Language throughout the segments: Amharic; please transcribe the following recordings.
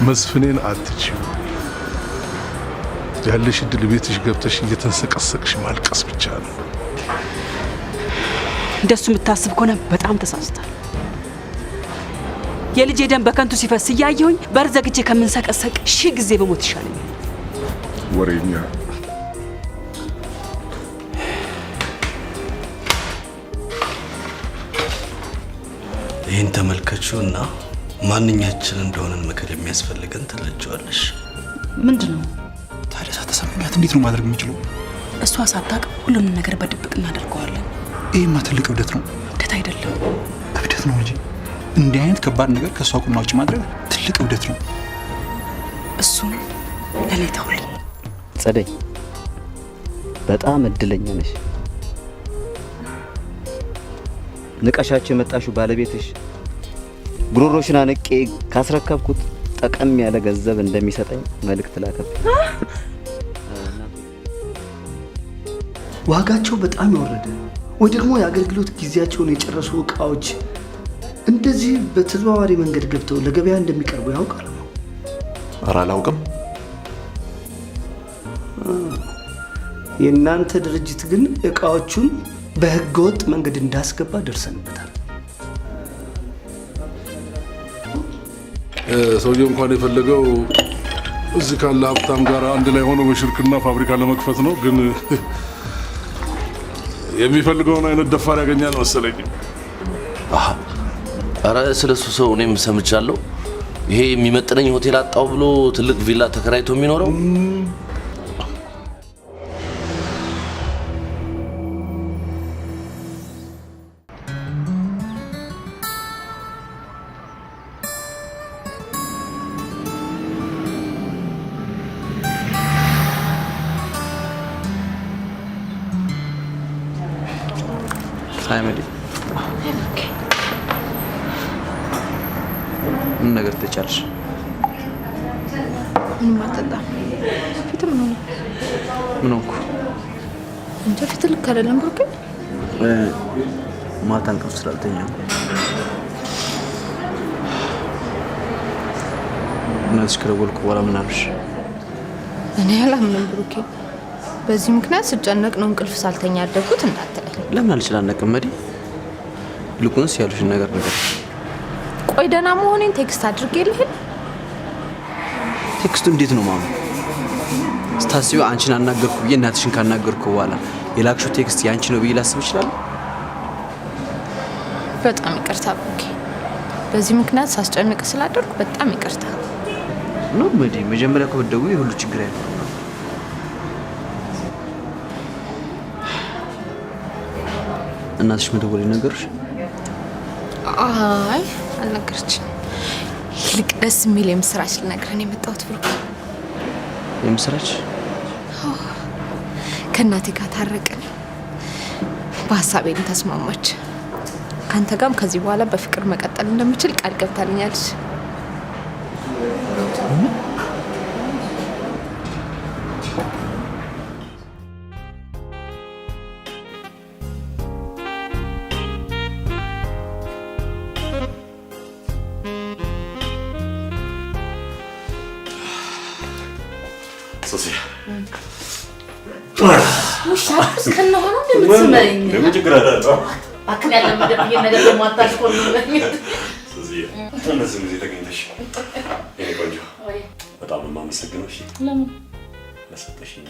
መስፍኔን አትችው ያለሽ እድል ቤትሽ ገብተሽ እየተንሰቀሰቅሽ ማልቀስ ብቻ ነው። እንደሱ የምታስብ ከሆነ በጣም ተሳስታል። የልጄ ደም በከንቱ ሲፈስ እያየሁኝ በር ዘግቼ ከምንሰቀሰቅ 1000 ጊዜ በሞት ይሻለኛል። ወሬኛ ይህን ተመልከቹና ማንኛችን እንደሆነን ምክር የሚያስፈልገን ትረጃለሽ። ምንድነው? ታዲያ ሳትሰማኛት እንዴት ነው ማድረግ የምችለው? እሷ ሳታውቅ ሁሉንም ነገር በድብቅ እናደርገዋለን። ይሄማ ትልቅ እብደት ነው። እብደት አይደለም፣ እብደት ነው እንጂ እንዲህ አይነት ከባድ ነገር ከሷ ቁና ውጭ ማድረግ ትልቅ እብደት ነው። እሱም ለኔ ተውልኝ። ጸደይ በጣም እድለኛ ነሽ። ንቀሻቸው የመጣሽው ባለቤትሽ ጉሮሮሽን አንቄ ካስረከብኩት ጠቀም ያለ ገንዘብ እንደሚሰጠኝ መልእክት ላከብኝ። ዋጋቸው በጣም የወረደ ወይ ደግሞ የአገልግሎት ጊዜያቸውን የጨረሱ እቃዎች እንደዚህ በተዘዋዋሪ መንገድ ገብተው ለገበያ እንደሚቀርቡ ያውቃሉ? ኧረ አላውቅም። የእናንተ ድርጅት ግን እቃዎቹን በህገወጥ መንገድ እንዳስገባ ደርሰንበታል። ሰውየው እንኳን የፈለገው እዚህ ካለ ሀብታም ጋር አንድ ላይ ሆኖ በሽርክና ፋብሪካ ለመክፈት ነው። ግን የሚፈልገውን አይነት ደፋር ያገኛል መሰለኝ። ኧረ ስለሱ ሰው እኔም ሰምቻለሁ። ይሄ የሚመጥነኝ ሆቴል አጣው ብሎ ትልቅ ቪላ ተከራይቶ የሚኖረው ሳይመዲ ምን ነገር ተቻልሽ? ምን ማተጣ ፊት ምን ሆነ? ምን ሆንኩ? እንዴ ፊት ልክ አይደለም ብሩክ። ማታ እንቅልፍ ስላልተኛሁ እናትሽ ከደወልኩ በኋላ ምን አልሽ? እኔ አላምንም ብሩክ። በዚህ ምክንያት ስጨነቅ ነው እንቅልፍ ሳልተኛ ያደርኩት እንዳትለኝ። ለምን አልችላነቅም መዲ? ልኩንስ ያሉሽን ነገር ነገር ቆይ ደህና መሆኔን ቴክስት አድርጌልህ። ቴክስቱ እንዴት ነው ማማ? ስታስቢው አንቺን አናገርኩ ብዬ እናትሽን ካናገርኩ በኋላ የላክሽው ቴክስት ያንቺ ነው ብዬ ላስብ ይችላል? በጣም ይቅርታ ብሩክ። በዚህ ምክንያት ሳስጨንቅ ስላደርኩ በጣም ይቅርታ። ነው መዲ መጀመሪያ ከወደው ሁሉ ችግር አይደለም። እናትሽ መደወል ነገርሽ? አይ አልነገረችኝ። ይልቅ ደስ የሚል የምስራች ልነግርህ የመጣሁት ብሩክ። የምስራች? ከእናቴ ጋር ታረቅን፣ በሀሳቤን ተስማማች። ከአንተ ጋርም ከዚህ በኋላ በፍቅር መቀጠል እንደምችል ቃል ገብታልኛለች። ሶሲያ ውሻስ ከነሆነ እንደምትሰማኝ ለምን ችግር አለ? አክን ያለ መደብዬ ነገር ለማታሽ ቆል ነው። ሶሲያ እነዚህ ጊዜ ተገኝተሽ የኔ ቆንጆ በጣም የማመሰግነው። እሺ ለምን ለሰጠሽኝ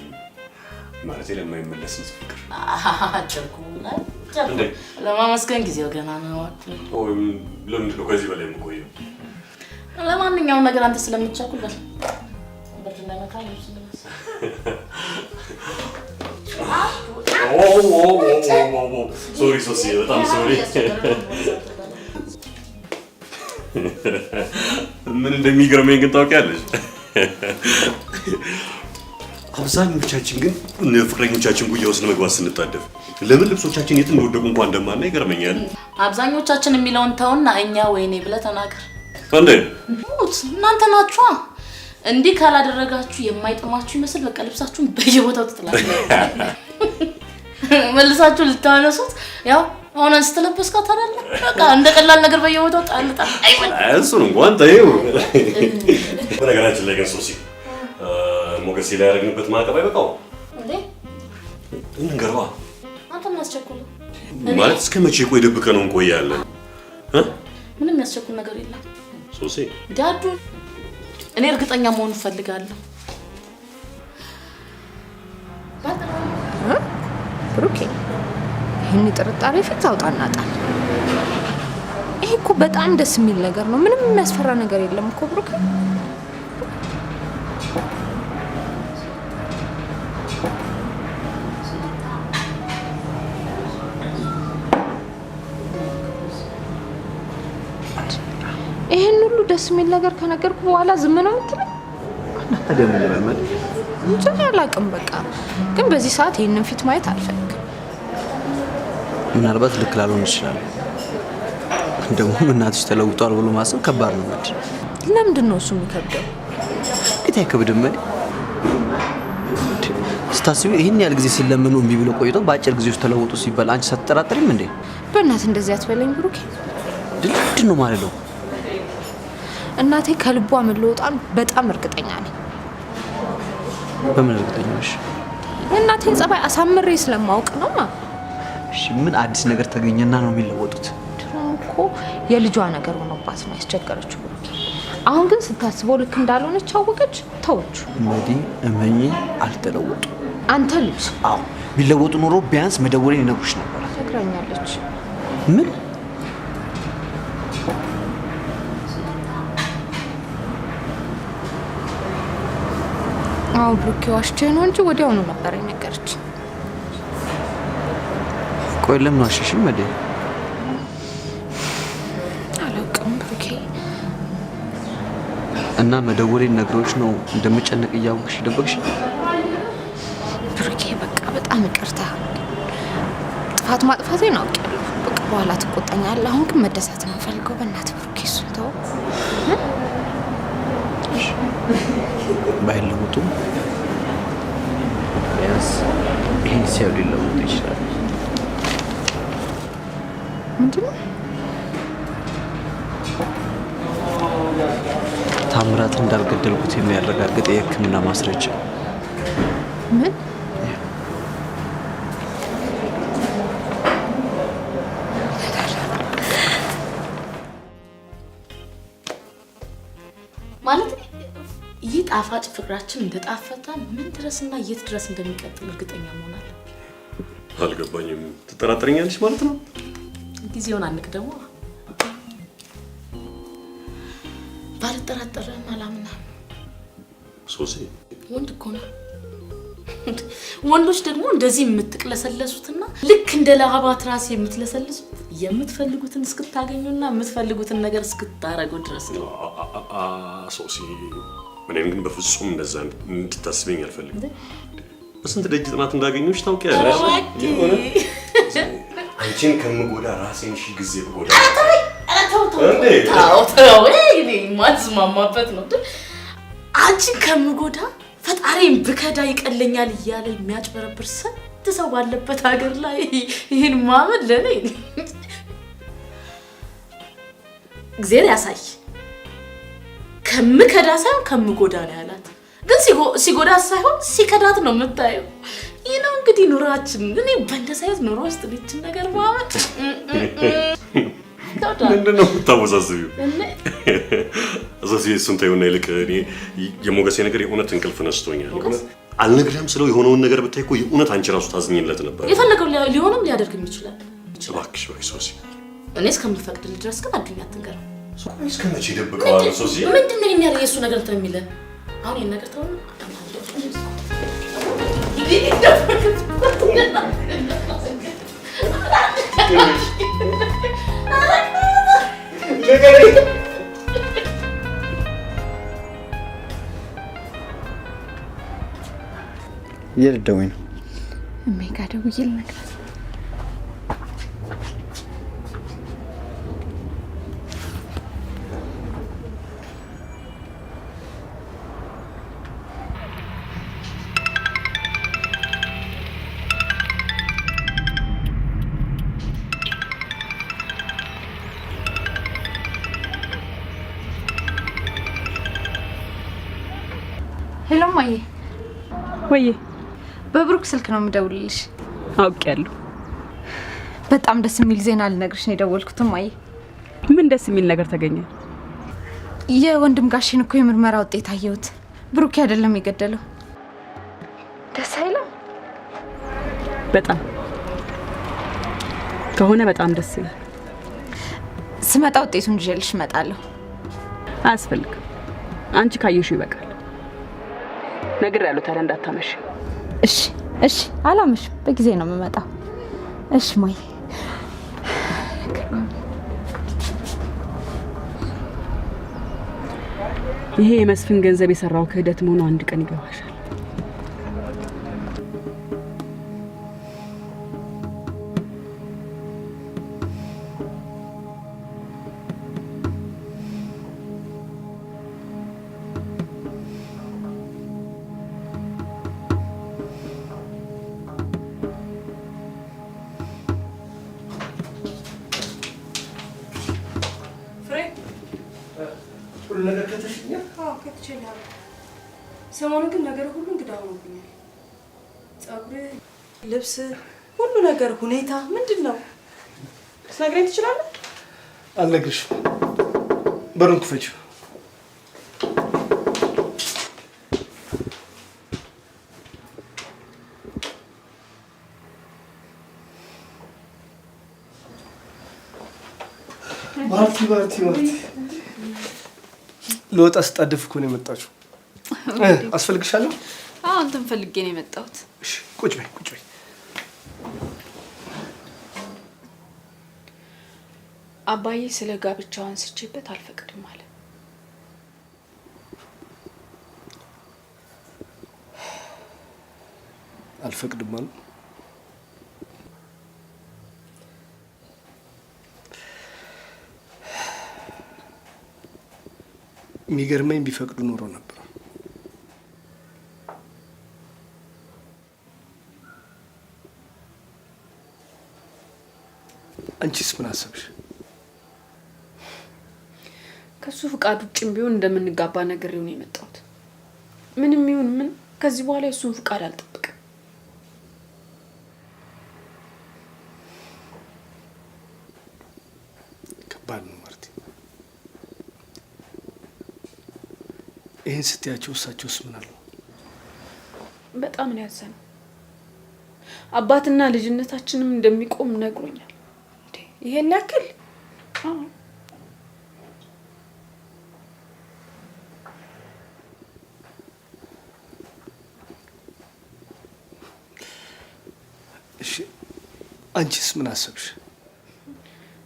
ማለት ለማይመለስ ፍቅር አጭርኩና ለማመስገን ጊዜው ገና ነው። ለምን ነው ከዚህ በላይ የምቆየው? ለማንኛውም ነገር አንተ ስለምትቻኩል በርድና መካል ነው ስለዚህ ሶሪ ሶሲያ በጣም ሶሪ። ምን እንደሚገርመኝ ግን ታውቂያለሽ? አብዛኞቻችን ግን ፍቅረኞቻችን ጉያ ውስጥ ለመግባት ስንጣደፍ ለምን ልብሶቻችን የት እንደወደቁ እንኳን እንደማና ይገርመኛል። አብዛኞቻችን የሚለውን ተውና እኛ ወይኔ ብለህ ተናገር። እንዴ እናንተ ናችሁ እንዲህ ካላደረጋችሁ የማይጥማችሁ ይመስል በቃ ልብሳችሁን በየቦታው ትጥላላችሁ። መልሳችሁ ልታነሱት ያው አሁን ስትለበስካት አይደል? በቃ እንደ ቀላል ነገር በየቦታው ጣልጣ አይወጣ። እሱን እንኳን ተይው። በነገራችን ላይ ግን ሶሲ ሞገሴ ላይ ያደረግንበት ማዕቀብ አይበቃው እንዴ? እንገርባ አንተ ምን አስቸኩል? ማለት እስከ መቼ ቆይ ደብቀነው እንቆያለን? ምንም የሚያስቸኩል ነገር የለም ሶሲ። ዳዱ እኔ እርግጠኛ መሆን እፈልጋለሁ። ብሩኬ ይህን ጥርጣሬ ፊት አውጣና ጣል። ይሄ እኮ በጣም ደስ የሚል ነገር ነው። ምንም የሚያስፈራ ነገር የለም እኮ ብሩኬ። ይሄን ሁሉ ደስ የሚል ነገር ከነገርኩ በኋላ ዝም ነው የምትለኝ? ታዲያ ምን ልበል? እንጂ አላውቅም። በቃ ግን በዚህ ሰዓት ይሄንን ፊት ማየት አልፈልግም። ምናልባት ልክ ላልሆን ይችላል። ደግሞ እናትሽ ተለውጧል ብሎ ማሰብ ከባድ ነው ማለት። ለምንድን ነው እሱ የሚከብደው? እንዴት አይከብድም? ስታስቢ ይሄን ያህል ጊዜ ሲለምኑ እምቢ ብሎ ቆይቶ በአጭር ጊዜ ውስጥ ተለውጡ ሲባል አንቺ ሳትጠራጠሪም እንዴ? በእናት እንደዚህ አትበለኝ ብሩኬ። ምንድን ነው ማለት ነው? እናቴ ከልቧ መለወጣን በጣም እርግጠኛ ነኝ። በምን እርግጠኛ ነሽ? የእናቴን ጸባይ አሳምሬ ስለማውቅ ነው። እሺ ምን አዲስ ነገር ተገኘና ነው የሚለወጡት? ድሮም እኮ የልጇ ነገር ሆኖባት ነው ያስቸገረችው ብሩኬ። አሁን ግን ስታስበው ልክ እንዳልሆነች አወቀች፣ ተወች። እንግዲህ እመኚ አልተለወጡ። አንተ ልጅ አዎ ቢለወጡ ኖሮ ቢያንስ መደወሌን ይነግሩሽ ነበር። ትነግረኛለች። ምን አዎ ብሩኬ ዋሽቼ ነው እንጂ ወዲያውኑ ነበር የነገረች። ቆይ ለምን ዋሸሽኝ? መዴ አላውቅም ብሩኬ። እና መደወሌን ነግሮች ነው እንደምጨነቅ እያወቅሽ ደበቅሽ? ብሩኬ በቃ በጣም ይቅርታ። ጥፋት ማጥፋቴን አውቄያለሁ። በቃ በኋላ ትቆጣኛለህ። አሁን ግን መደሰት ነው ፈልገው። በእናትህ ብሩኬ እሱን ተው። ባይለውጡ ቢያንስ ይህን ሲያዩ ሊለውጡ ይችላል። ምንድን ነው? ታምራት እንዳልገደልኩት የሚያረጋግጥ የሕክምና ማስረጃ። ምን? ማለት ይህ ጣፋጭ ፍቅራችን እንደጣፈታ ምን ድረስና የት ድረስ እንደሚቀጥል እርግጠኛ መሆን አለብን። አልገባኝም። ትጠራጠረኛለሽ ማለት ነው? ጊዜውን አንቅደሙ። ባልጠራጠርም አላምናም። ሶሲ ወንድ እኮ ነው። ወንዶች ደግሞ እንደዚህ የምትቅለሰለሱትና ልክ እንደ ላባ ትራስ የምትለሰልሱት የምትፈልጉትን እስክታገኙና የምትፈልጉትን ነገር እስክታረጉ ድረስ ነው። ሶሲ እኔን ግን በፍጹም እንደዛ እንድታስበኝ አልፈልግም። በስንት ደጅ ጥናት እንዳገኘሁሽ ታውቂያለሽ። አንቺን ከምጎዳ ራሴን ሺህ ጊዜ ብጎዳ። ተው እኔ የማልስማማበት ነው። አንቺን ከምጎዳ ፈጣሪን ብከዳ ይቀለኛል እያለ የሚያጭበረብር ስንት ሰው ባለበት ሀገር ላይ ይህን ማመን ለኔ እግዚአብሔር ያሳይ። ከምከዳ ሳይሆን ከምጎዳ ነው ያላት። ግን ሲጎዳት ሳይሆን ሲከዳት ነው የምታየው። ይህ ነው እንግዲህ ኑሯችን። እኔ በእንደዚህ አይነት ኑሮ ውስጥ ልጅን ነገር ማመን ምንድን ነው የምታወሳስቢው? እዚህ እሱን ተይውና ይልቅ እኔ የሞገሴ ነገር የእውነት እንቅልፍ ነስቶኛል። አልነግርህም ስለው የሆነውን ነገር ብታይ እኮ የእውነት አንቺ ራሱ ታዝኝለት ነበር። የፈለገው ሊሆንም ሊያደርግም ይችላል። እባክሽ ሶሲ፣ እኔ እስከምፈቅድልህ ድረስ ግን አዱኛ አትንገረው። እስከ መቼ ደብቀዋለሁ? ሶሲ ምንድን ነው የሚያደርግ የእሱ ነገር እንትን የሚለን? አሁን ይህን ነገር ተው። እየደወለኝ ነው። እሜ ጋ ደውዬ ልነግራት። ሄሎ ማዬ። ወይ በብሩክ ስልክ ነው የምደውልልሽ። አውቄያለሁ። በጣም ደስ የሚል ዜና ልነግርሽ ነው የደወልኩት ማዬ። ምን ደስ የሚል ነገር ተገኘ? የወንድም ጋሽን እኮ የምርመራ ውጤት አየሁት። ብሩክ አይደለም የገደለው። ደስ አይልም? በጣም ከሆነ በጣም ደስ ይላል። ስመጣ ውጤቱን ይዤልሽ እመጣለሁ። አያስፈልግም። አንቺ ካየሽው ይበቃል። ነግሬያለሁ። ታዲያ እንዳታመሽ። እሺ እሺ፣ አላመሽም። በጊዜ ነው የምመጣው። እሺ ማዬ። ይሄ የመስፍን ገንዘብ የሰራው ክህደት መሆኑ አንድ ቀን ይገባሻል። ሰሞኑን ግን ነገር ሁሉ እንግዳ ሆኖብኛል። ጸጉር፣ ልብስ፣ ሁሉ ነገር ሁኔታ ምንድን ነው? ትነግረኝ ትችላለህ? አልነግርሽም። በሩን ክፈችው። ማርቲ ልወጣ ስጣደፍ እኮ ነው የመጣችው። አስፈልግሻለሁ? አዎ አንተን ፈልጌ ነው የመጣሁት። እሺ ቁጭ በይ ቁጭ በይ። አባዬ ስለ ጋብቻው አንስቼበት አልፈቅድም አለ። አልፈቅድም አለ? የሚገርመኝ ቢፈቅዱ ኖሮ ነበር። አንቺስ ምን አሰብሽ? ከሱ ፍቃድ ውጭም ቢሆን እንደምንጋባ ነግሬው ነው የመጣሁት። ምንም ይሁን ምን ከዚህ በኋላ የሱን ፍቃድ አልጠብቅም። ከባድ ነው ማርቲ። ይህን ስትያቸው እሳቸውስ ምን አሉ? በጣም ነው ያዘነው። አባትና ልጅነታችንም እንደሚቆም ነግሮኛል። ይሄን ያክል? አዎ። እሺ አንቺስ ምን አሰብሽ?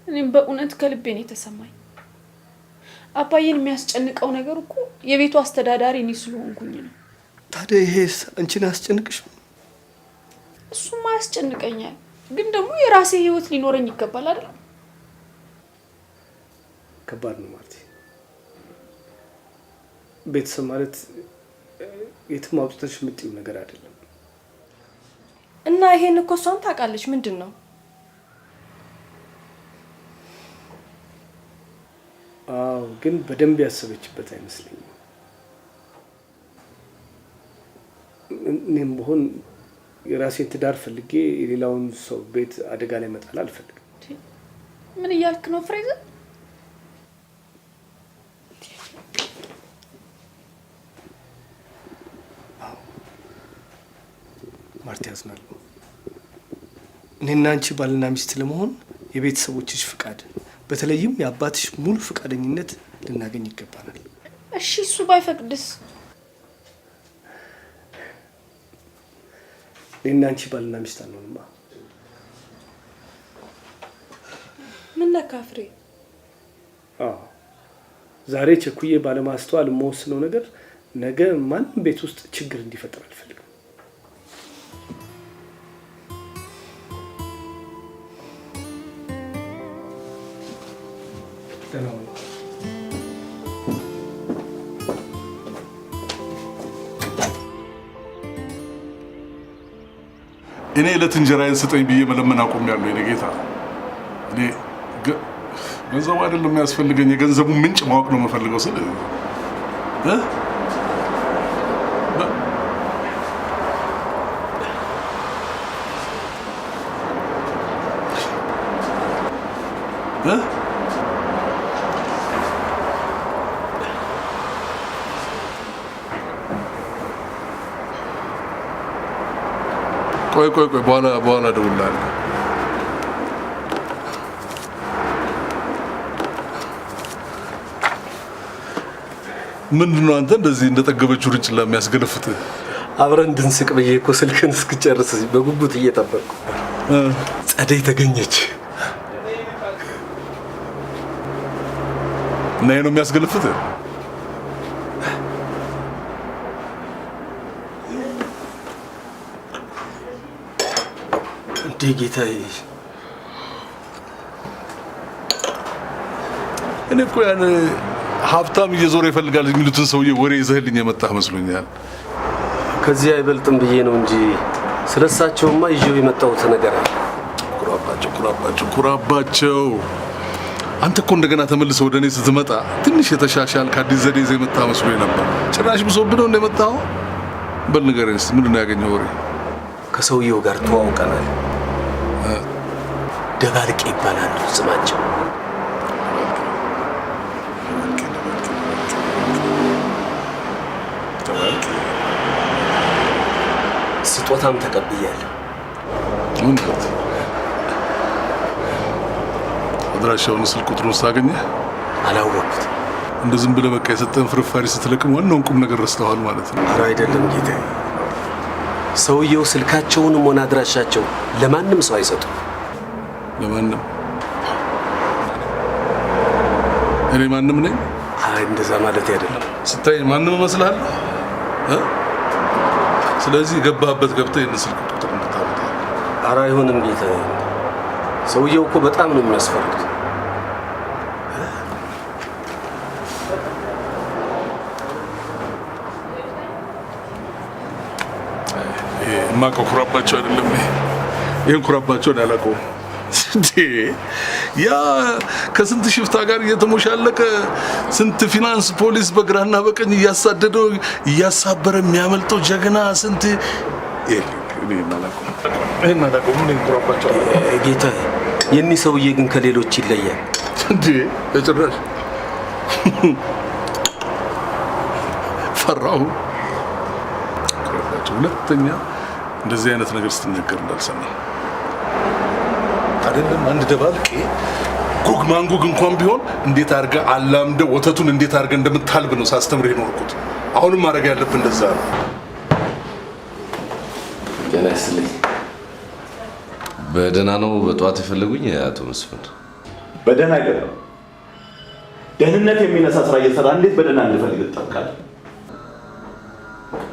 እኔም በእውነት ከልቤ ነው የተሰማኝ። አባዬን የሚያስጨንቀው ነገር እኮ የቤቱ አስተዳዳሪ እኔ ስለሆንኩኝ ነው። ታዲያ ይሄስ አንቺን አያስጨንቅሽም? እሱማ ያስጨንቀኛል፣ ግን ደግሞ የራሴ ህይወት ሊኖረኝ ይገባል አይደል? ከባድ ነው ማርቲ። ቤተሰብ ማለት የትም አውጥተሽ የምትይው ነገር አይደለም። እና ይሄን እኮ እሷም ታውቃለች። ምንድን ነው? አዎ፣ ግን በደንብ ያሰበችበት አይመስለኝም። እኔም ብሆን የራሴን ትዳር ፈልጌ የሌላውን ሰው ቤት አደጋ ላይ መጣል አልፈልግም። ምን እያልክ ነው ፍሬዘር? አዎ ማርቲ፣ ያዝናለሁ። እኔና አንቺ ባልና ሚስት ለመሆን የቤተሰቦችሽ ፍቃድ፣ በተለይም የአባትሽ ሙሉ ፍቃደኝነት ልናገኝ ይገባናል። እሺ እሱ ባይፈቅድስ? እኔና አንቺ ባልና ሚስት አንሆንማ። ምን ነካ ፍሬ? አዎ ዛሬ ቸኩዬ ባለማስተዋል የምወስነው ነገር ነገ ማንም ቤት ውስጥ ችግር እንዲፈጠር አልፈልግም። እኔ ዕለት እንጀራዬን ስጠኝ ብዬ መለመን አቆሚያለሁ። የኔ ጌታ፣ እኔ ገንዘቡ አይደለም የሚያስፈልገኝ፣ የገንዘቡን ምንጭ ማወቅ ነው የምፈልገው። ስል ቆይ በኋላ እደውልልሃለሁ። ምንድነው አንተ እንደዚህ እንደጠገበችው ርጭላ የሚያስገለፍትህ? አብረን እንድንስቅ ብዬ እኮ ስልክን እስክጨርስ በጉጉት እየጠበቅኩ ጸደይ ተገኘች እና ይሄ ነው የሚያስገለፍትህ? እንዴ ጌታዬ፣ እኔ እኮ ያን ሀብታም እየዞረ ይፈልጋል የሚሉትን ሰውዬ ወሬ ይዘህልኝ የመጣህ መስሎኛል። ከዚህ አይበልጥም ብዬ ነው እንጂ ስለሳቸውማ ይዤው የመጣሁት ነገር አለ። ኩራባቸው። አንተ እኮ እንደገና ተመልሰው ወደ እኔ ስትመጣ ትንሽ የተሻሻል ከአዲስ ዘዴ ይዘህ የመጣህ መስሎኝ ነበር። ጭራሽ ብሶብህ ነው እንደመጣኸው? በል ንገረኝ እስኪ ምንድን ነው ያገኘው ወሬ? ከሰውየው ጋር ተዋውቀናል። ደባልቄ ይባላሉ ስማቸው። ስጦታም ተቀብያለሁ። እውነት? አድራሻውን ስልክ ቁጥሩን ሳገኘህ? አላወቅሁት። እንደ ዝም ብለህ በቃ የሰጠህን ፍርፋሪ ስትለቅም ዋናውን ቁም ነገር ረስተዋል ማለት ነው። ኧረ አይደለም ጌታዬ፣ ሰውየው ስልካቸውንም ሆነ አድራሻቸው ለማንም ሰው አይሰጡም። ለማንም? እኔ ማንም ነኝ? አይ እንደዛ ማለት አይደለም። ስታይ ማንም እመስልሃለሁ? ስለዚህ ገባህበት ገብተህ ይህን ስልክ ቁጥር እንድታመጣ። ኧረ አይሆንም ጌታዬ፣ ሰውየው እኮ በጣም ነው የሚያስፈርዱት። የማውቀው ኩራባቸው አይደለም። ይህን ኩራባቸውን ያላውቀውም። ያ ከስንት ሽፍታ ጋር እየተሞሻለቀ ስንት ፊናንስ ፖሊስ በግራና በቀኝ እያሳደደው እያሳበረ የሚያመልጠው ጀግና ስንት ጌታ፣ የኒህ ሰውዬ ግን ከሌሎች ይለያል። ጭራሽ ፈራሁ። ሁለተኛ እንደዚህ አይነት ነገር ስትነገር እንዳልሰማ። አይደለም አንድ ደባልቄ ጉግ ማንጉግ እንኳን ቢሆን እንዴት አድርገህ አላምደህ ወተቱን እንዴት አድርገህ እንደምታልብ ነው ሳስተምርህ የኖርኩት። አሁንም ማድረግ ያለብህ እንደዛ ነው። ጤና ይስጥልኝ። በደህና ነው በጠዋት የፈለጉኝ አቶ መስፍን? በደህና አይደለም። ደህንነት የሚነሳ ስራ እየሰራ እንዴት በደህና እንፈልግ ትጠብቃለህ?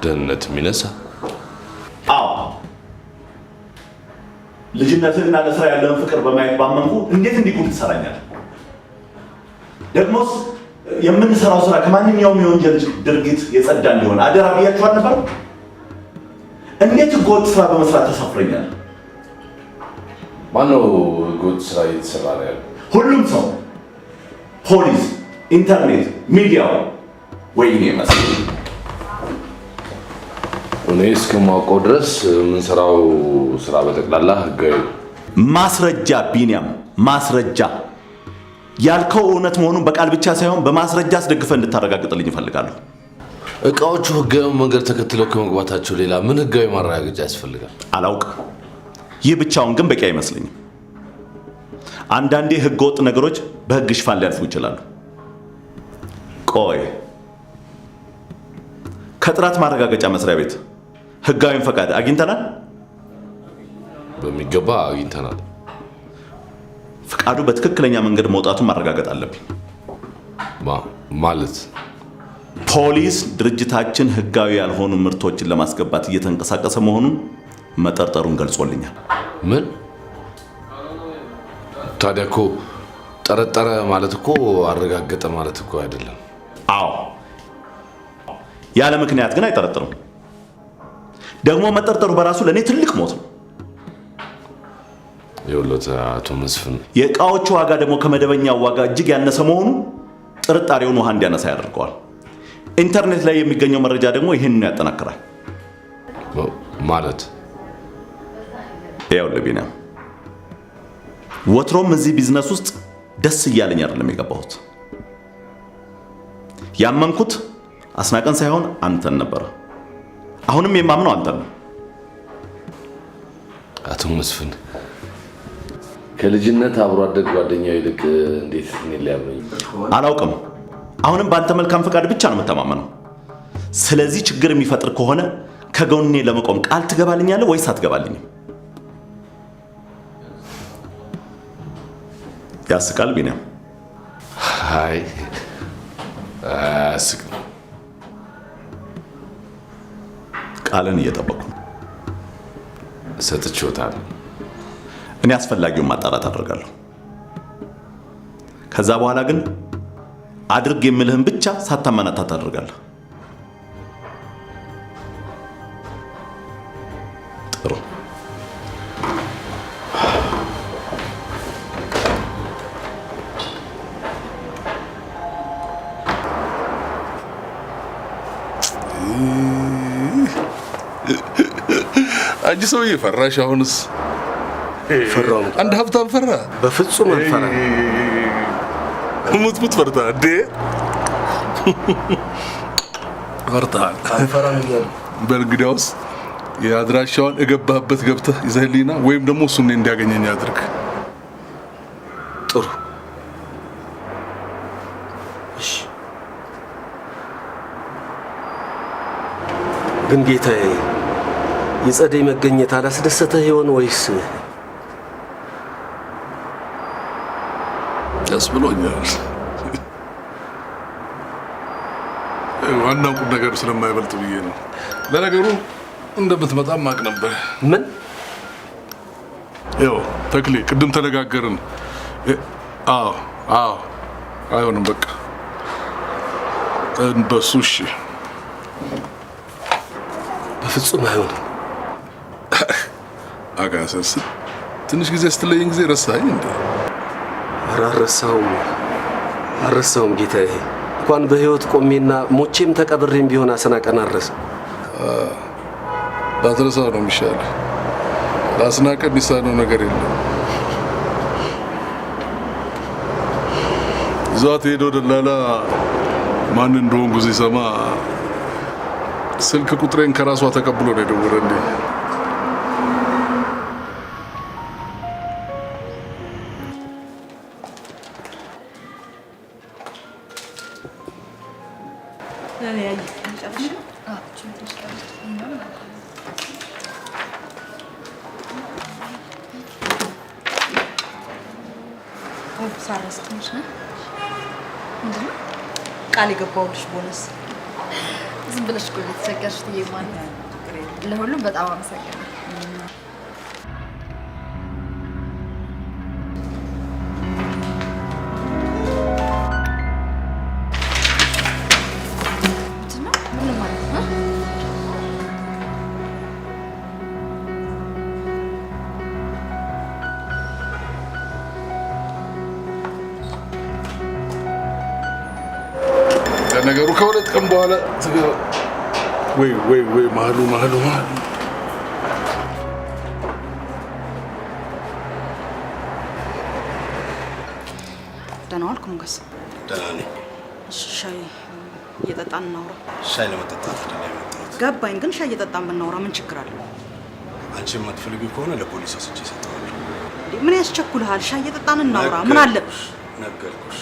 ደህንነት የሚነሳ? አዎ፣ ልጅነትህና ለስራ ያለውን ፍቅር በማየት ባመንኩ እንዴት እንዲጉድ ትሰራኛለህ? ደግሞስ የምንሰራው ስራ ከማንኛውም የወንጀል ድርጊት የጸዳ እንዲሆን አደራ ብያችሁ አልነበር? እንዴት ህገወጥ ስራ በመስራት ተሳፍረኛል? ማነው ህገወጥ ስራ እየተሰራ ነው ያለው? ሁሉም ሰው፣ ፖሊስ፣ ኢንተርኔት፣ ሚዲያው ወይኔ መስሎኝ። እኔ እስከማውቀው ድረስ የምንሰራው ስራ በጠቅላላ ህጋዊ። ማስረጃ ቢኒያም፣ ማስረጃ ያልከው እውነት መሆኑን በቃል ብቻ ሳይሆን በማስረጃ አስደግፈህ እንድታረጋግጥልኝ እፈልጋለሁ። እቃዎቹ ህጋዊ መንገድ ተከትለው ከመግባታቸው ሌላ ምን ህጋዊ ማረጋገጫ ያስፈልጋል? አላውቅም። ይህ ብቻውን ግን በቂ አይመስለኝም። አንዳንዴ ህገወጥ ነገሮች በህግ ሽፋን ሊያልፉ ይችላሉ። ቆይ፣ ከጥራት ማረጋገጫ መስሪያ ቤት ህጋዊን ፈቃድ አግኝተናል? በሚገባ አግኝተናል። ፈቃዱ በትክክለኛ መንገድ መውጣቱን ማረጋገጥ አለብኝ። ማለት ፖሊስ ድርጅታችን ህጋዊ ያልሆኑ ምርቶችን ለማስገባት እየተንቀሳቀሰ መሆኑን መጠርጠሩን ገልጾልኛል። ምን? ታዲያ እኮ ጠረጠረ ማለት እኮ አረጋገጠ ማለት እኮ አይደለም። አዎ፣ ያለ ምክንያት ግን አይጠረጥርም። ደግሞ መጠርጠሩ በራሱ ለእኔ ትልቅ ሞት ነው። የወሎት አቶ መስፍን፣ የእቃዎቹ ዋጋ ደግሞ ከመደበኛው ዋጋ እጅግ ያነሰ መሆኑ ጥርጣሬውን ውሃ እንዲያነሳ ያደርገዋል። ኢንተርኔት ላይ የሚገኘው መረጃ ደግሞ ይህንን ያጠናክራል። ማለት ይኸውልህ ቢኒያም፣ ወትሮም እዚህ ቢዝነስ ውስጥ ደስ እያለኝ አይደለም የገባሁት። ያመንኩት አስናቀን ሳይሆን አንተን ነበር። አሁንም የማምነው አንተን ነው። አቶ መስፍን ከልጅነት አብሮ አደግ ጓደኛው ይልቅ እንዴት እኔ ሊያምነኝ? አላውቅም። አሁንም በአንተ መልካም ፈቃድ ብቻ ነው የምተማመነው። ስለዚህ ችግር የሚፈጥር ከሆነ ከጎኔ ለመቆም ቃል ትገባልኛለህ ወይስ አትገባልኝም? ያስቃል ቢኒያም። አይ አያስቅም። ቃልን እየጠበቁ ነው። ሰጥቼዎታለሁ። እኔ አስፈላጊውን ማጣራት አደርጋለሁ። ከዛ በኋላ ግን አድርግ የምልህን ብቻ ሳታመናታ ታደርጋለህ። ጥሩ። አንቺ ሰውዬ ፈራሽ? አሁንስ ፈራው። አንድ ሀብታም ፈራ? በፍጹም አልፈራ። ሙት ፈርታ እንዴ? ፈርታል? አልፈራም እያሉ በእንግዲያውስ የአድራሻውን እገባህበት ገብተህ ይዘህልኝና ወይም ደግሞ እሱ እኔ እንዲያገኘኝ አድርግ። ጥሩ። እሺ። ግን ጌታዬ የጸደይ መገኘት አላስደሰተህ ይሆን ወይስ? ደስ ብሎኛል። ዋናው ቁም ነገር ስለማይበልጥ ብዬ ነው። ለነገሩ እንደምትመጣም ማቅ ነበር። ምን? ይኸው ተክሌ ቅድም ተነጋገርን። አዎ አይሆንም፣ በቃ በሱ። እሺ በፍጹም አይሆንም። አጋሰስ ትንሽ ጊዜ ስትለየኝ ጊዜ ረሳኝ እንዴ? አልረሳውም ጌታዬ። እንኳን በህይወት ቆሜና ሞቼም ተቀብሬም ቢሆን አስናቀን አልረሳም። ባትረሳው ነው የሚሻለው። ለአስናቀ የሚሳነው ነገር የለም። ይዟት ሄደው ደላላ ማን እንደሆንኩ ሲሰማ ስልክ ቁጥሬን ከራሷ ተቀብሎ ነው የደወለልኝ። ቃል የገባሁልሽ ቦነስ ዝም ብለሽ እኮ ልትሰጋሽ ትዬ ማለት ለሁሉም በጣም አመሰግናለሁ። ነገሩ ከሁለት ቀን በኋላ ወይ ማሉ ደህና ዋልክ ሞገስ? ደህና ነኝ። ሻይ እየጠጣን እናውራ። ሻይ ለመጠጣት አይደለም የመጣሁት። ገባኝ፣ ግን ሻይ እየጠጣን ብናወራ ምን ችግር አለ? አንቺ የማትፈልጊው ከሆነ ለፖሊስ ወስጄ እሰጠዋለሁ። ምን ያስቸኩልሃል? ሻይ እየጠጣን እናውራ። ምን አለብሽ? ነገርኩሽ።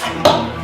አትፍራ።